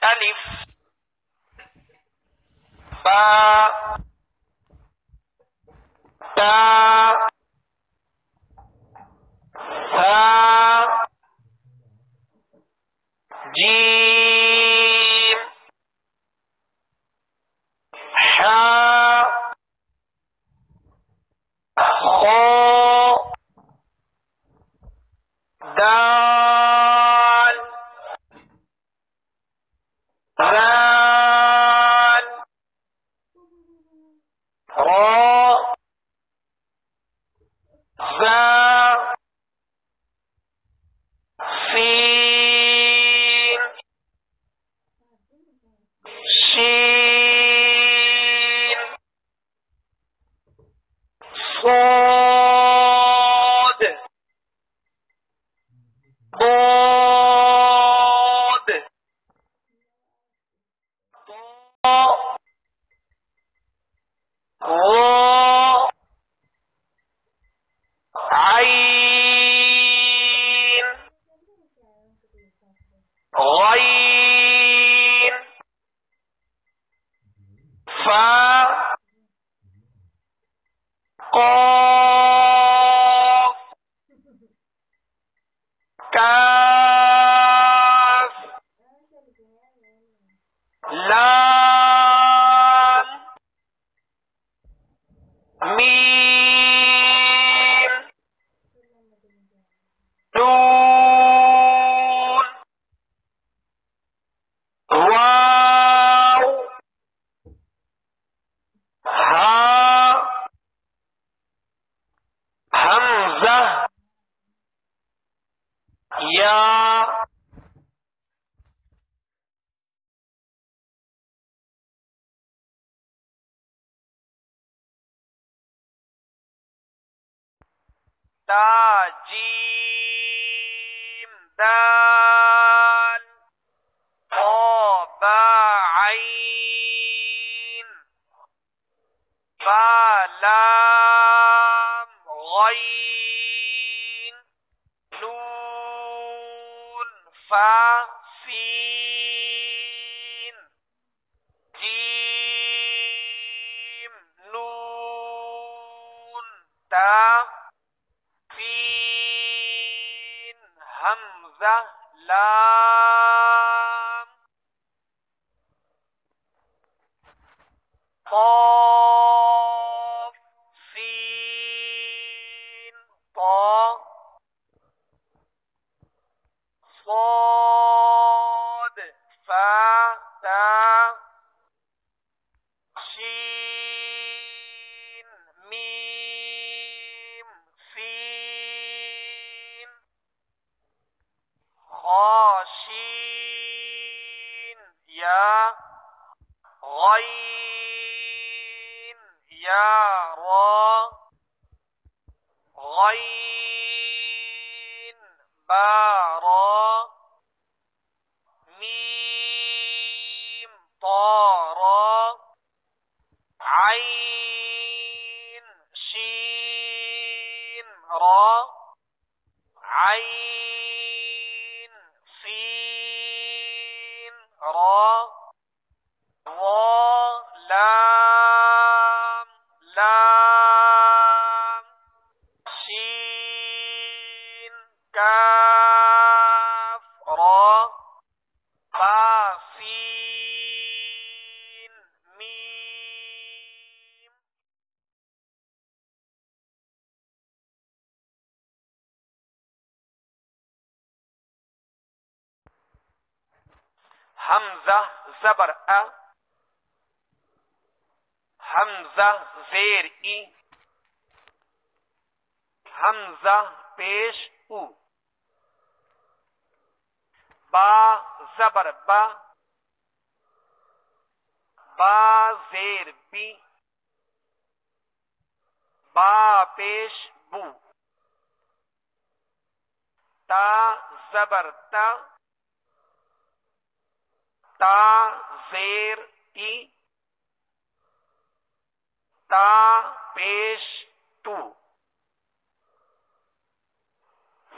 الف با تا ثا جیم حا خا دال ذال را ذا سین شین صاد ضاد طا ظا عین غین فا قاف کاف لام میم نون واو ہا حمزہ یا تا جیم دال طا با عین فا لام غین نون فا سین جیم نون تا سین حمزہ لام قاف سین طا صاد فا تا شین میم سین خاشین یا غین یا را غین بارا میم طارا عین شین را عین سین را لام لام شین کاف را با سین میم حمزہ زبر ا حمزہ زیر ای حمزہ پیش او با زبر با با زیر بی با پیش بو تا زبر تا تا زیر تی تا پیش تو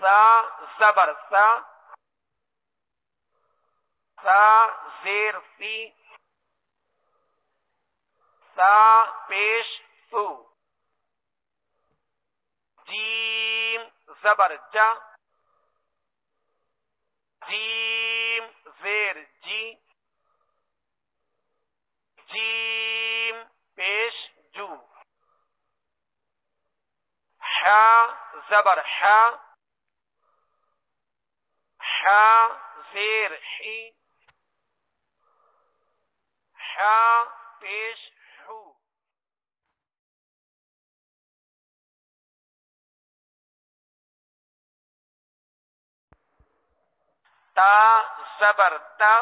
سا زبر سا سا زیر سی سا پیش سو جیم زبر جا جیم زیر جی جیم پیش جو حا زبر حا حا زیر حی حا پیش حو تا زبر تا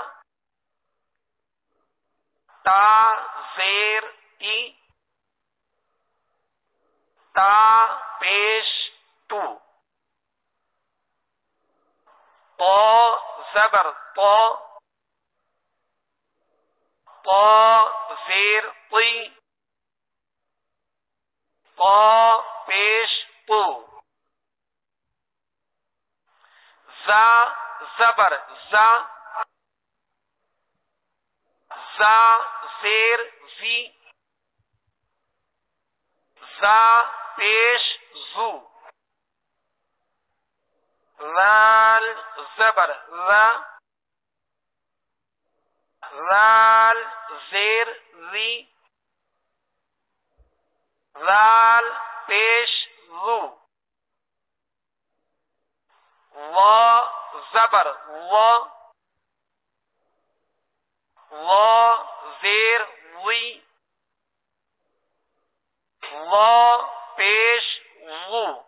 تا زیر تی تا پیش تو طا زبر طا طا زیر طی طا پیش طو زا زبر زا زا زیر زی زا پیش زو ذال زبر ذا ذال زیر ذی ذال پیش ذو وا زبر وا وا زیر وی وا پیش وو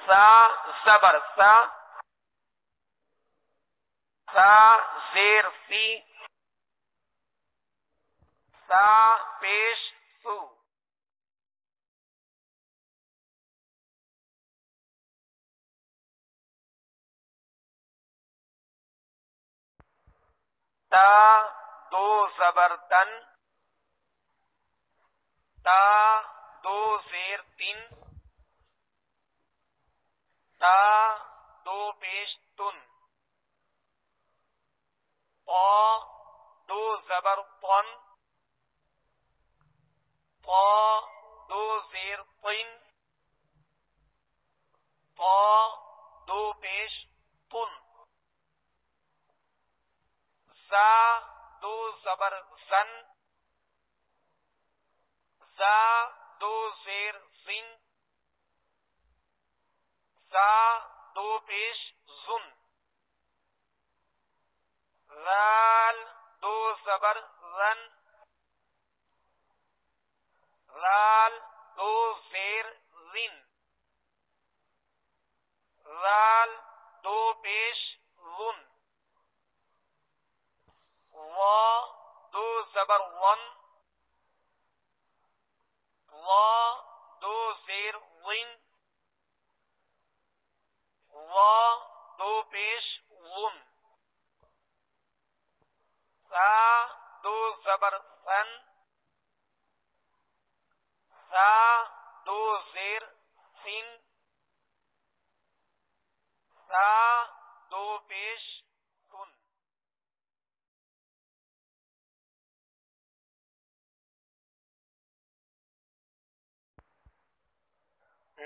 سا زبر سا سا زیر سی سا پیش سو تا دو زبر تن تا دو زیر تین تا دو پیش تن طا دو زبر طن طا دو زیر طن طا دو پیش تن زا دو زبر زن زا دو زیر زن زا دو پیش زن ذال دو زبر زن ذال دو زیر زن ذال دو پیش زن وا دو زبر ون وا دو زیر ون وا دو پیش ون سا دو زبر سن سا دو زیر سن سا دو پیش سن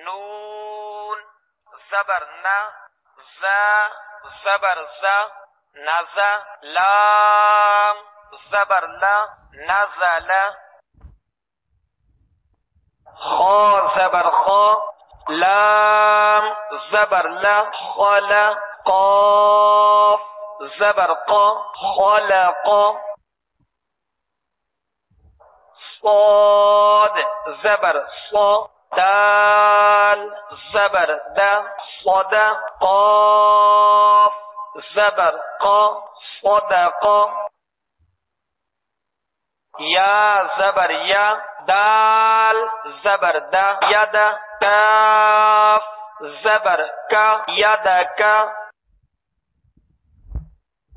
نون زبر نا زا زبر زا نزا لام زبر لا نزل خا زبر خا لام زبر لا خلا قاف زبر قا خلق صاد زبر صا دال زبر دا صد قاف زبر قا صدق یا زبر یا دال زبر دا ید کاف زبر کا ید کا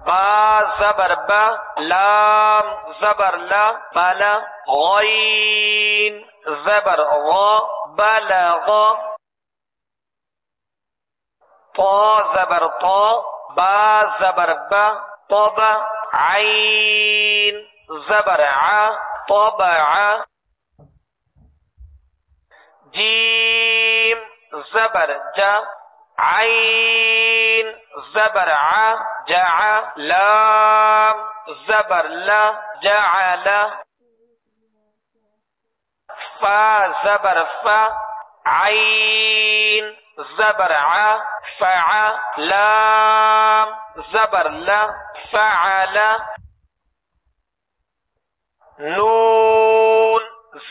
با زبر با لام زبر لا بلا غین زبر غا بلغ طا زبر طا با زبر با طبع عین زبر ع طبع جیم زبر جا عین زبر ع جع لام زبر لا جعل فا زبر فا عین زبر ع فع لام زبر لا فعل نون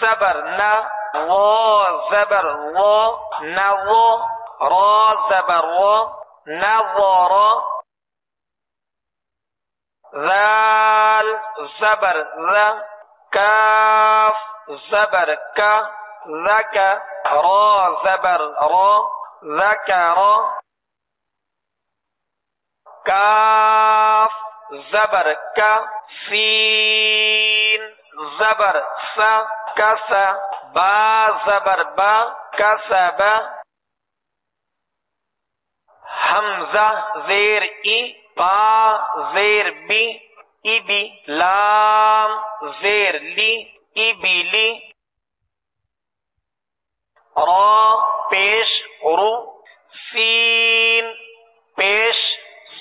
زبر نا وا زبر وا نظا را زبر وا نظر ذال زبر ذا كاف زبر كا ذك را زبر را ذكر كاف زبر كا سين زبر سا كسا با زبر با كسب حمزہ زیر ای با زیر بی ای بی لام زیر لی ای بی لی را پیش رو سین پیش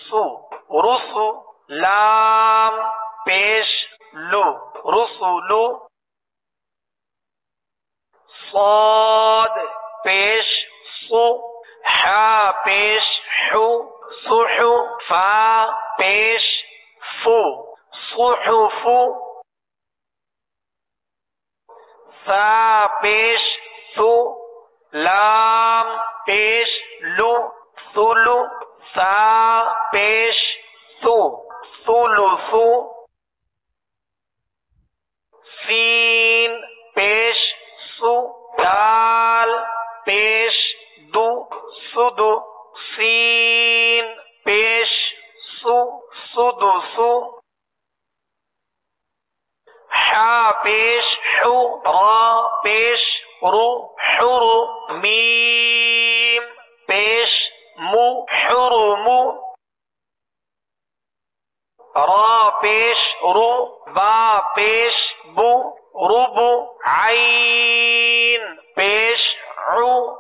سو رسو لام پیش لو رسولو صاد پیش سو حا پیش حو صحو فا پیش فو صحفو ثا پیش ثو لام پیش لو ثلو ثا پیش ثو ثلثو سین پیش سو دال پیش دو سدو سین پیش سو سدسو حا پیش حو را پیش رو حرو میم پیش مو حرمو را پیش رو با پیش بو ربو عین پیش عو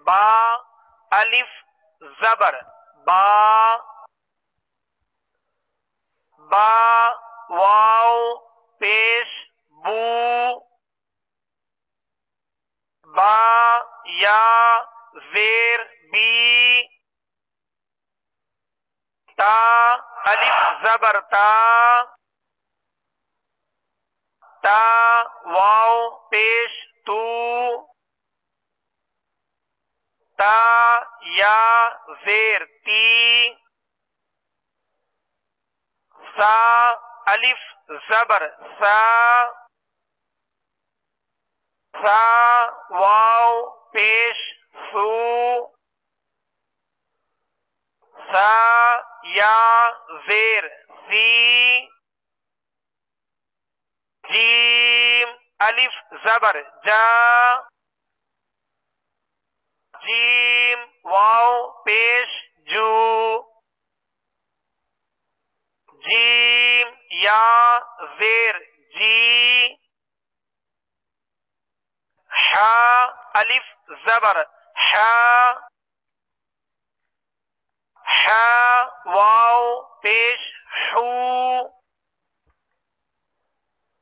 با الف زبر با با واو پیش بو با یا زیر بی تا الف زبر تا تا واو پیش تو تا یا زیر تی سا الف زبر سا سا واو پیش سو سا یا زیر سی جیم الف زبر جا جیم واو پیش جو جیم یا زیر جی حا الف زبر حا حا واو پیش حو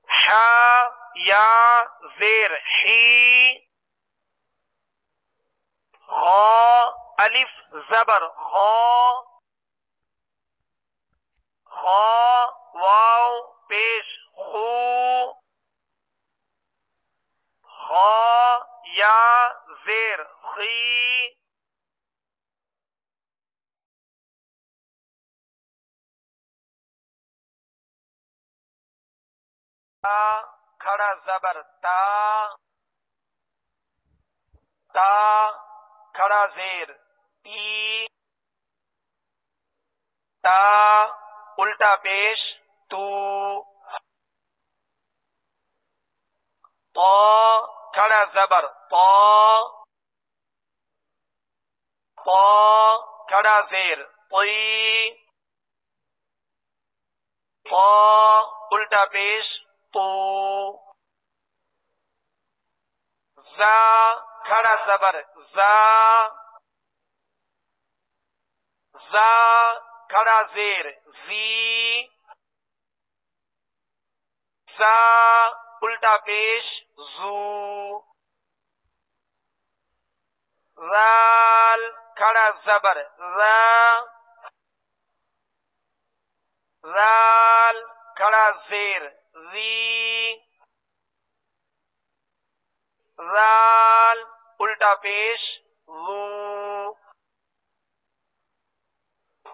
حا یا زیر حی خا الف زبر خا خا واو پیش خو خا یا زیر خی تا کھڑا زبر تا تا کھڑا زیر تی تا الٹا پیش تو طا کھڑا زبر طا، طا کھڑا زیر طی، طا الٹا پیش تو، زا کھڑا زبر زا، زا کھڑا زیر زی، زا الٹا پیش زو، زال کھڑا زبر زا، زال کھڑا زیر زی، زال الٹا پیش زو،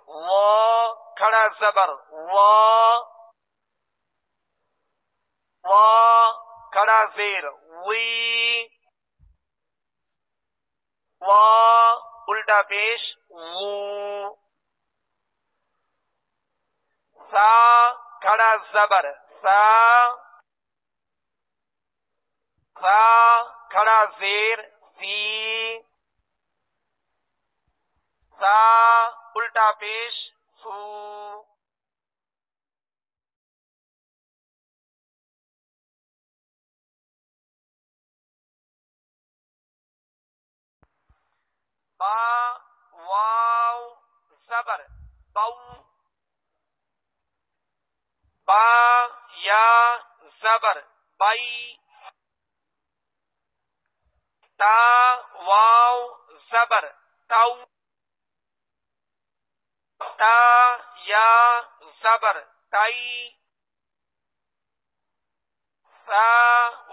وا کھڑا زبر وا، وا کھڑا زیر وی، وا الٹا پیش وو، سا کھڑا زبر سا، سا کھڑا زیر سی، سا الٹا پیش سو، با واو زبر بو، با یا زبر بائی، تا واو زبر تو، تا یا زبر تائی، سا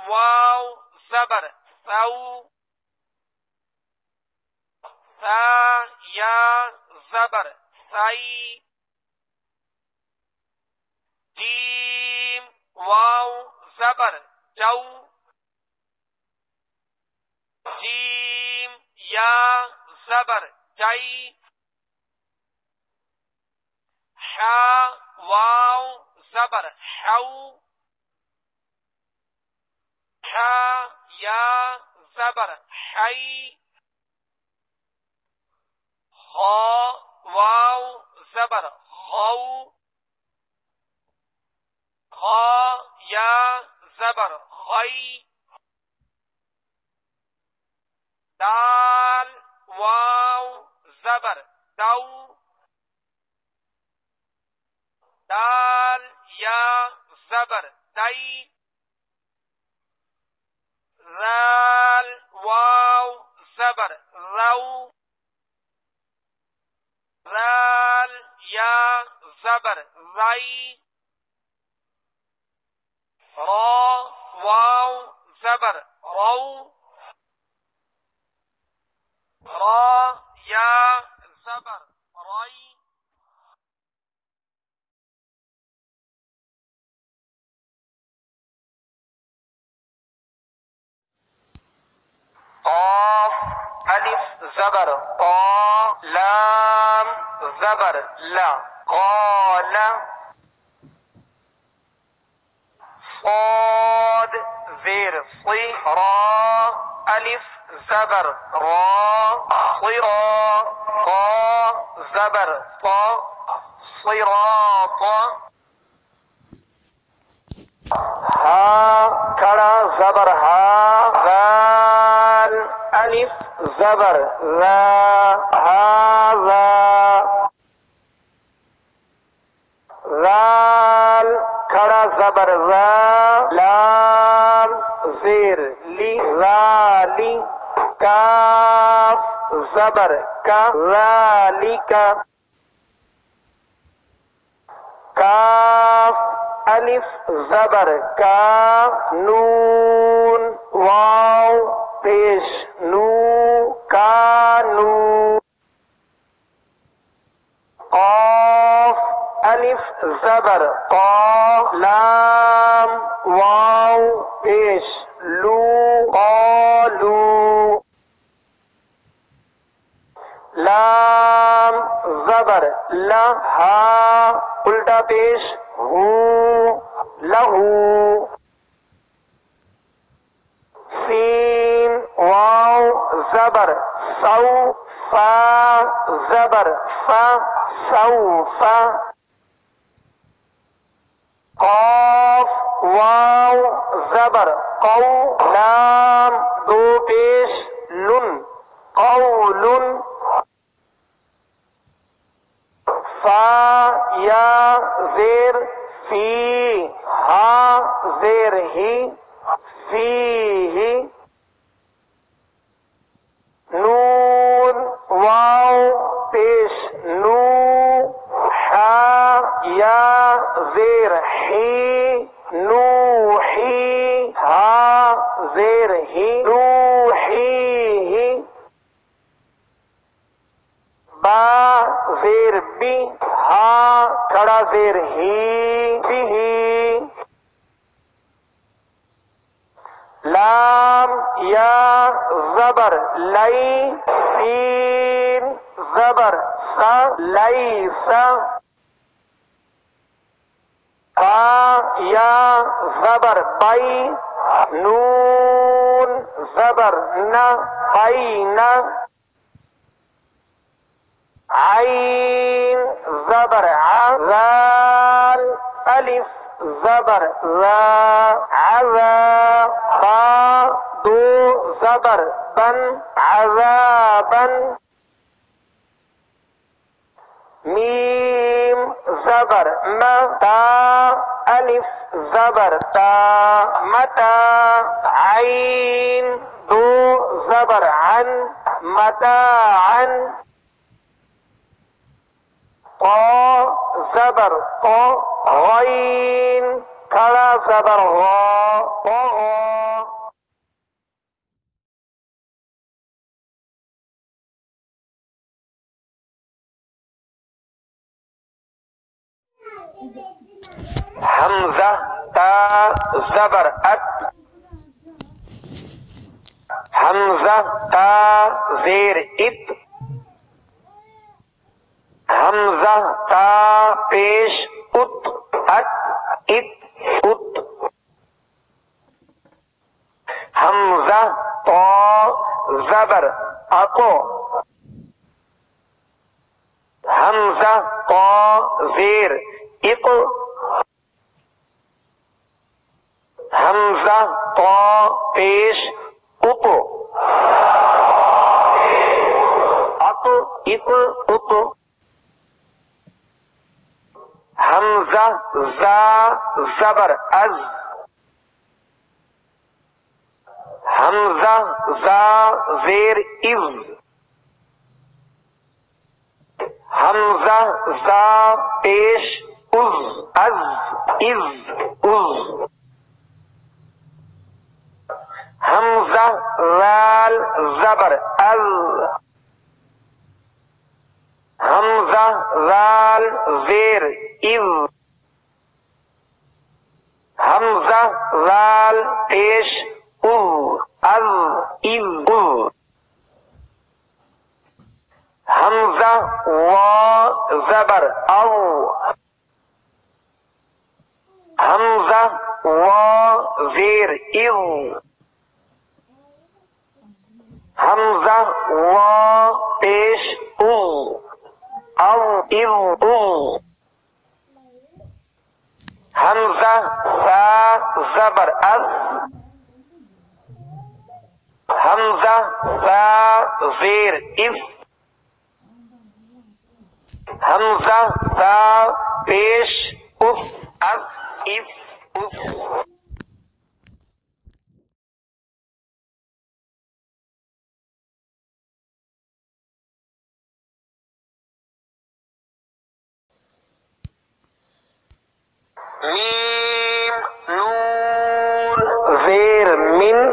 واو زبر سو، سا یا زبر سائی، جیم واو زبر جو، جیم یا زبر جائی، حا واو زبر حو، حا یا زبر حی، خا واو زبر خو، خا یا زبر خی، دال واو زبر دو، دال یا زبر دئی، ذال واو زبر رو، ذال یا زبر ذی، را واو زبر رو، را یا زبر ری، قاف الف زبر قا، لام زبر لا قال، صاد زیر صی، را الف زبر را صرا، قا زبر طا صراط، ہا کھڑا زبر ہا، ذال الف زبر ذا ہاذا، ذال کھڑا زبر ذا، لام زیر لی ذالی، کاف زبر کا ذالک، کاف الف زبر کا، نون واو پیش نو، کانو، قاف الف زبر قا، لام واو پیش لو، قالو، لام زبر لا، ہا الٹا پیش ہو، لہو، سین واو زبر سو فا زبر فا سوف قاف واو زبر قو لام دو پیش لن قول فا یا زیر فی ہا زیر ہی فیہ نون واو پیش نو حا یا زیر حی نوحی ہا زیر ہی نوحی با زیر بی ہا کھڑا زیر ہی بھی لام یا زبر لئی سین زبر سا لئی سا با یا زبر بائی نون زبر نہ بائی نہ عین زبر زال الف زبر ذا عذا با دو زبر بن عذابا میم زبر ما تا الف زبر تا متا عین دو زبر عن متاعا طا زبر طا غین کھڑا زبر غا طغا حمزہ تا زبر ات حمزہ تا زیر ات حمزہ تا پیش ات ات ات ات حمزہ طا زبر اطو حمزہ طا زیر اط حمزہ طا پیش اطو اط ات اط حمزہ زا زبر از حمزہ زا زیر از حمزہ زا پیش از از حمزہ زال زبر از حمزہ زال زیر از حمزہ زال پیش از حمزہ وا زبر او حمزہ وا زیر او حمزہ وا پیش او حمزہ سا زبر اس حمزہ سا زیر اس حمزہ سا پیش اس اس میم نون زیر من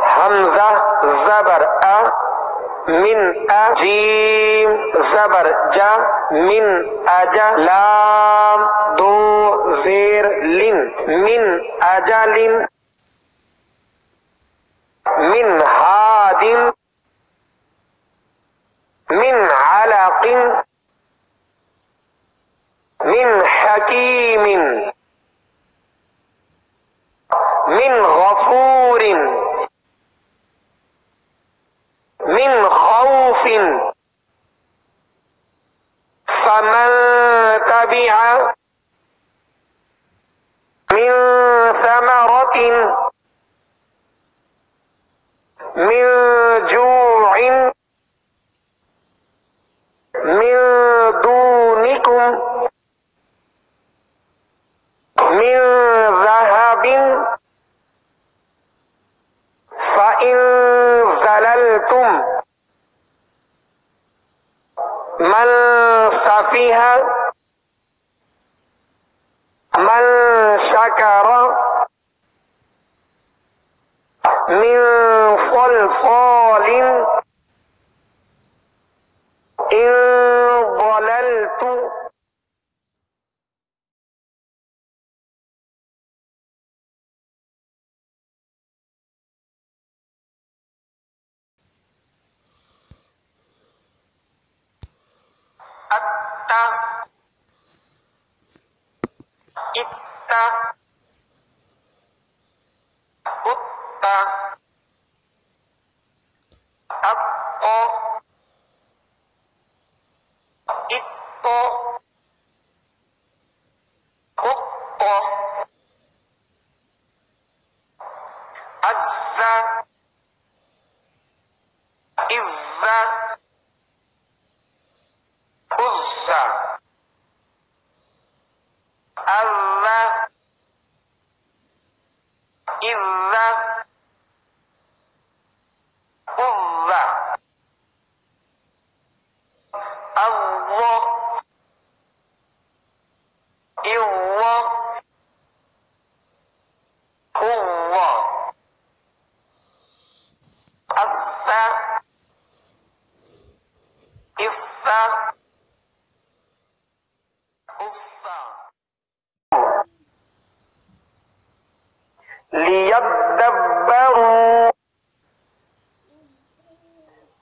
حمزہ زبر من جیم زبر جا من اجا لام دو زیر لن من اجل من ہاد من علق من حکیم من غفور فمن تبع من ثمرة من جوع من دونكم من ذهب فإن زللتم من سفه من شكر من صلصال إن ضللت أتى إتى أتى أطى إطى أطى أجزى إذا أزى أذى إذا أذى الله الله الله أذى إذا ليدبروا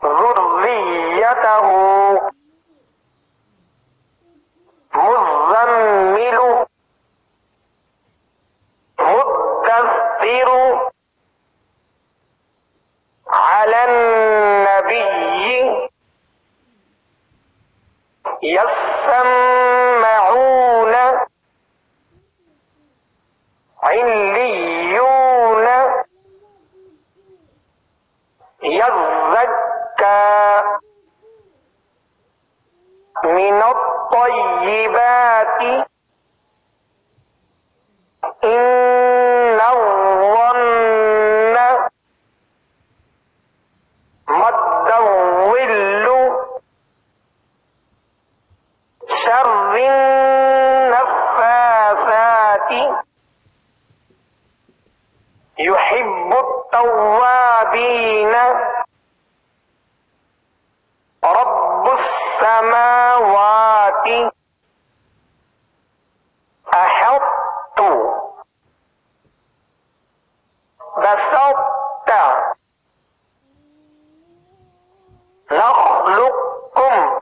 ذريته مزمل مدثر على النبي يسمعون عليون يزكى من الطيبات إن الظن مد الظل شر النفاثات يحب التوابين رب السماوات أحط بسطت نخلقكم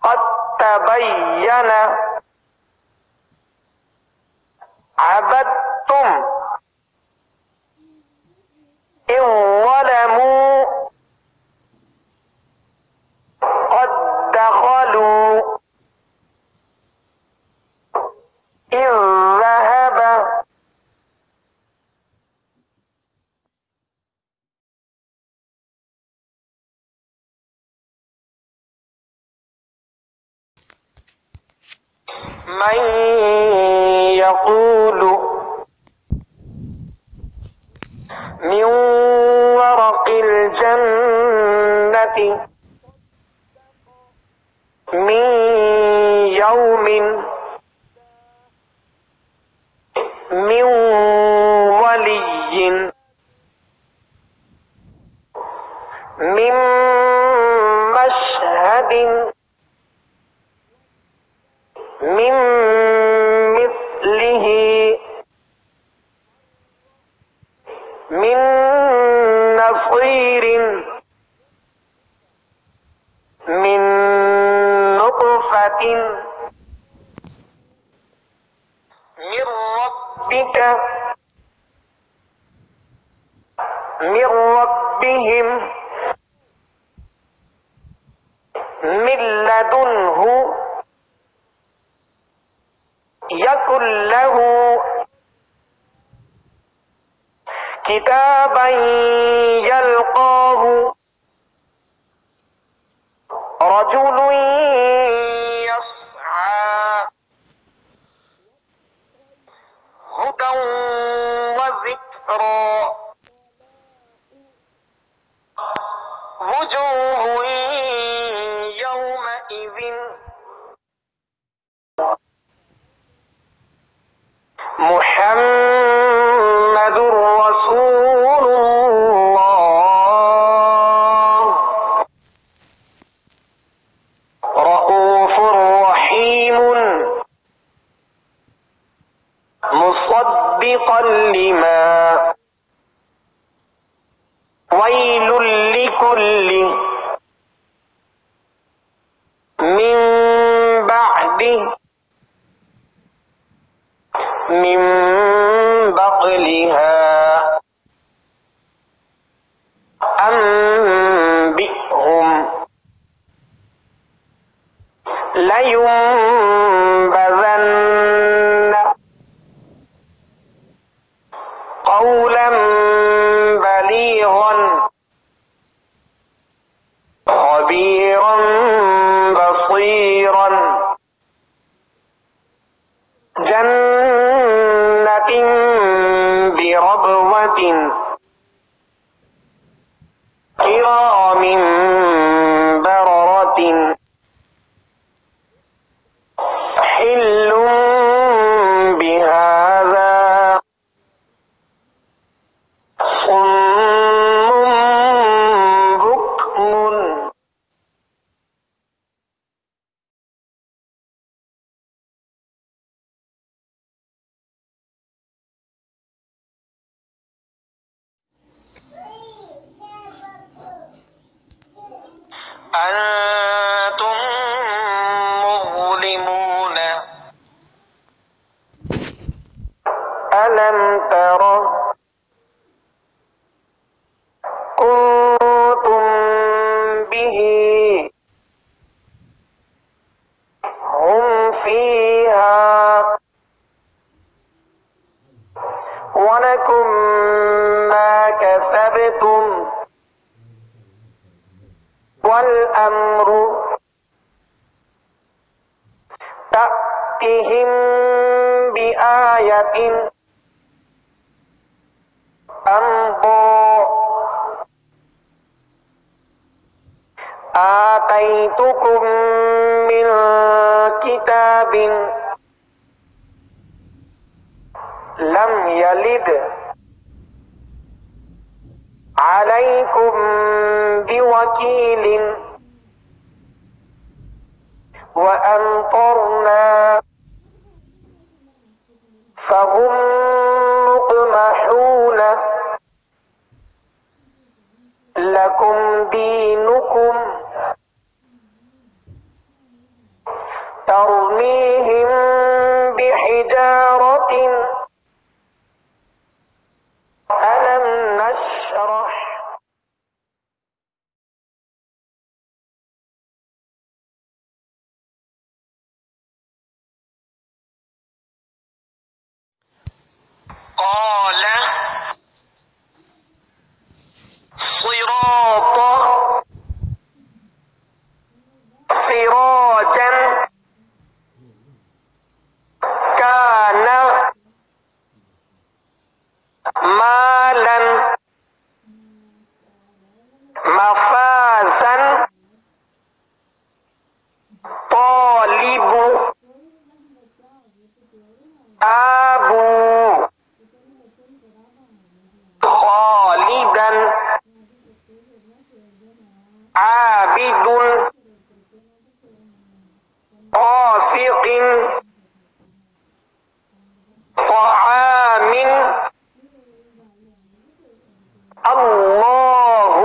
قد تبين عبدتم إن ظلموا قد دخلوا إن ذهب من يقول من ورق الجنة من يوم من ولي من مشهد من مثله من نصير من نطفة من ربك من ربهم من لدنه يكن له كتابا يلقاه رجل يسعى هدى وذكرى وجوه يومئذ محمد رسول الله رؤوف رحيم مصدقا لما ويل لكل من بعده من بقلها أنبئهم لينبذن قولا بليغا خبيرا بصيرا جنة بربوة كرام بررة حل بهذا صم بكم أنتم مظلمون ألم تر كنتم به هم فيها ولكم ما كسبتم والأمر تأتهم بآية أمضى آتيتكم من كتاب لم يلد عليكم بوكيل وأمطرنا فهم مقمحون لكم دينكم ترميهم بحجارة ألم نشرح قال صراط سراجا كان مالا مفازا طالب أبو خالدا عابد قاسق طعام الله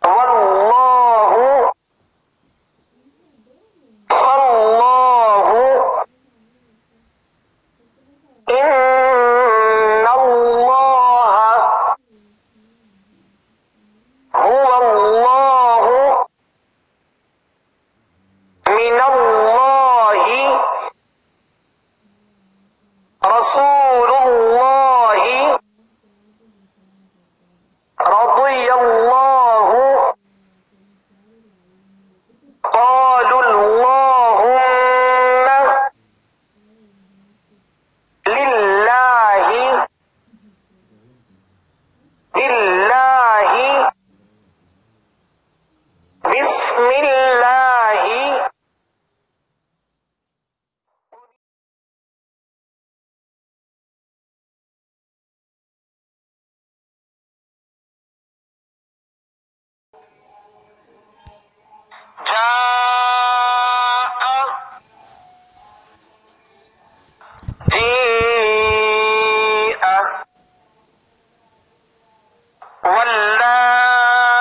والله الله إن الله هو الله الله جاء جيء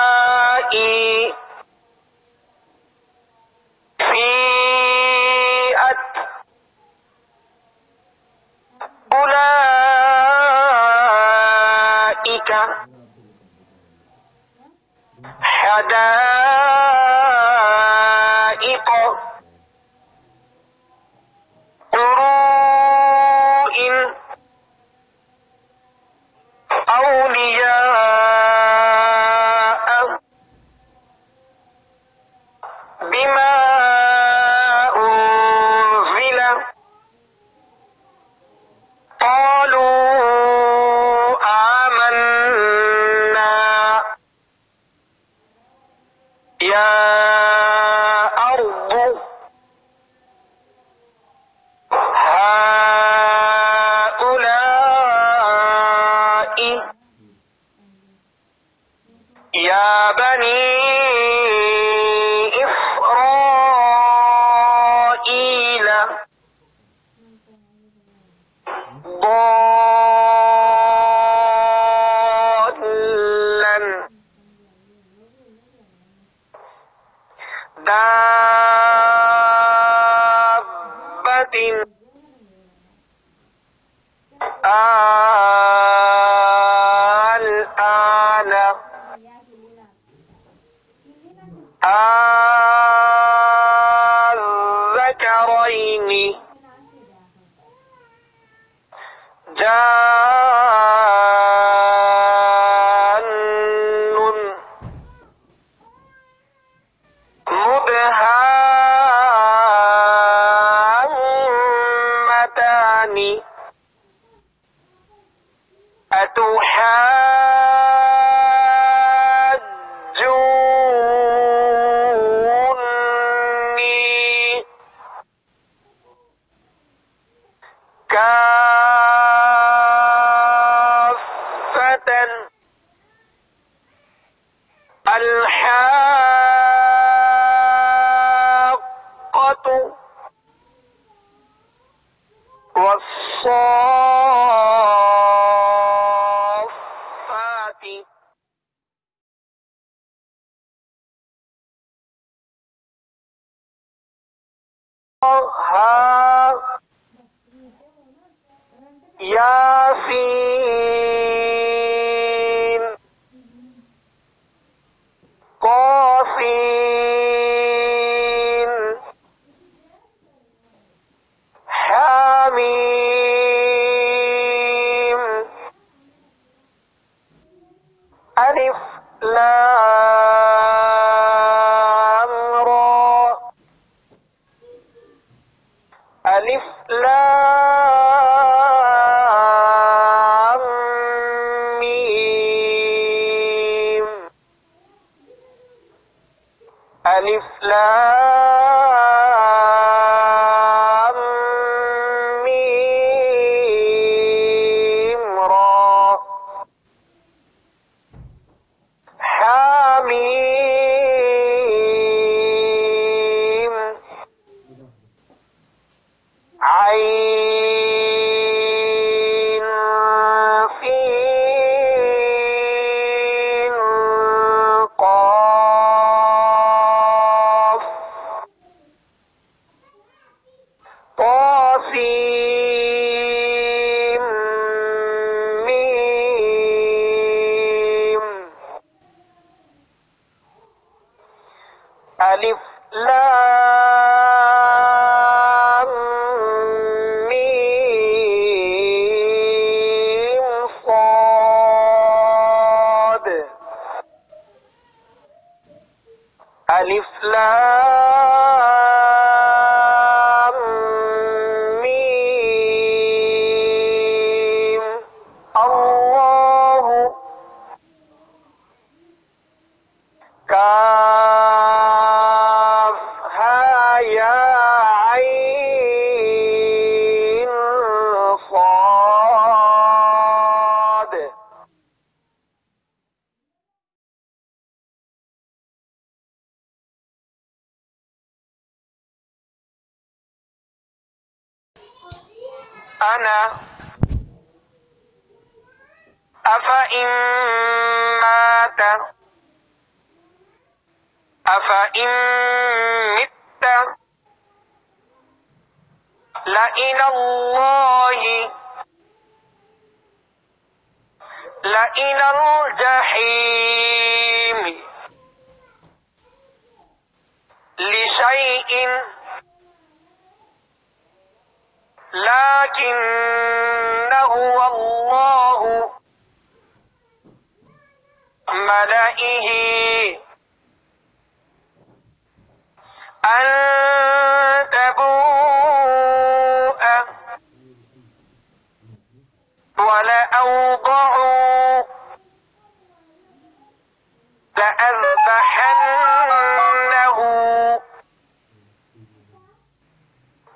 واللائي فيئت أولئك حدائق قروء أولياء بما أنزل قالوا آمنا يا أرض هؤلاء يا بني إسرائيل ضالا دابة الآن الذكرين جان مدهامتان أتحاجوني كافة الحاقة والصافات ياسين قاسين حميم ألف لام را ألف لام ميم ألف لام ميم را حميم عين سين قاف طاسيم ميم ألف لام ميم صاد ألف لام ميم الله كان أنا أفإن مات أفإن مت لإلى الله لإلى الجحيم لشيء لكنه الله ملئه أن تبوء ولأوضعوا لأذبحنه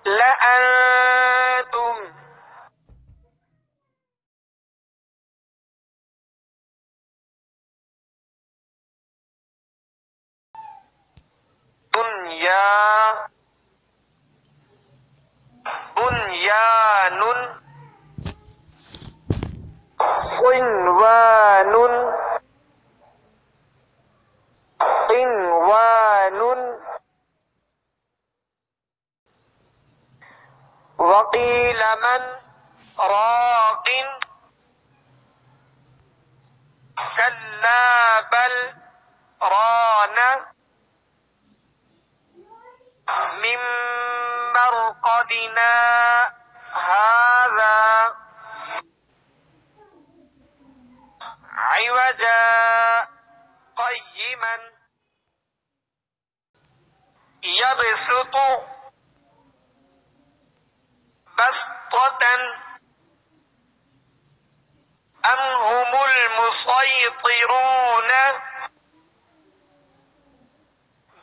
لأنتم دنيا بنيان صنوان قنوان وقيل من راق كلا بل ران من مرقدنا هذا عوجا قيما يبسط بسطة أم هم المسيطرون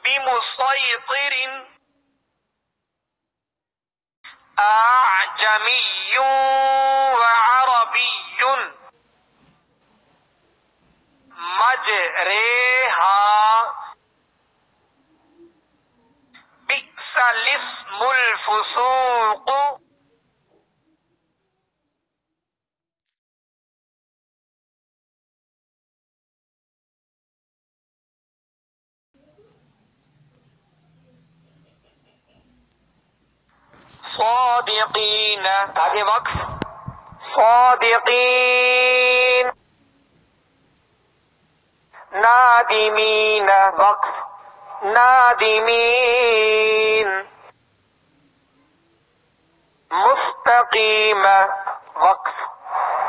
بمسيطر أعجمي وعربي مجريها بئس الاسم الفسوق صادقين آگے وقف صادقین نادمین وقف نادمین مستقیم وقف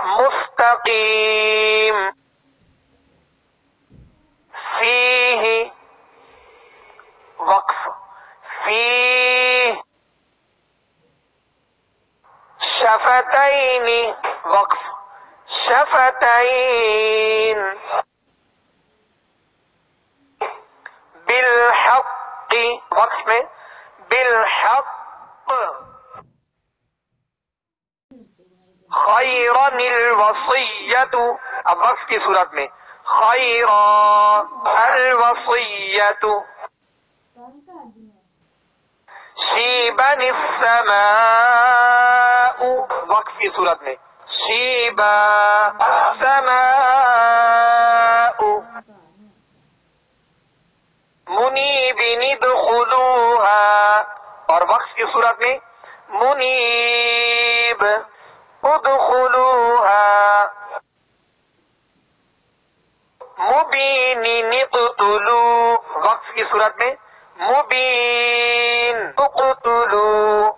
مستقیم فیہ وقف فیہ شفتین وقف شفتین بالحق وقف میں بالحق خیرا الوصیت اب وقف کی صورت میں خیرا الوصیت شیبا السماء وقف کی صورت میں شیبا السماء منیبین ادخلوها اور وقف کی صورت میں منیب ادخلوها مبین اقتلوا وقف کی صورت میں مبین اقتلوا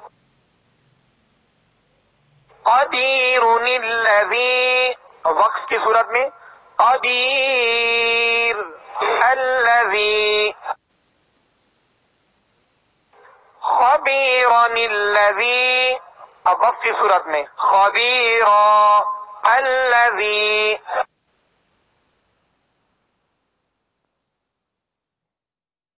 قدیر الذی وقف کی صورت میں قدیر الذی خبیرا الذی اب وقف کی صورت میں خبیرا الذی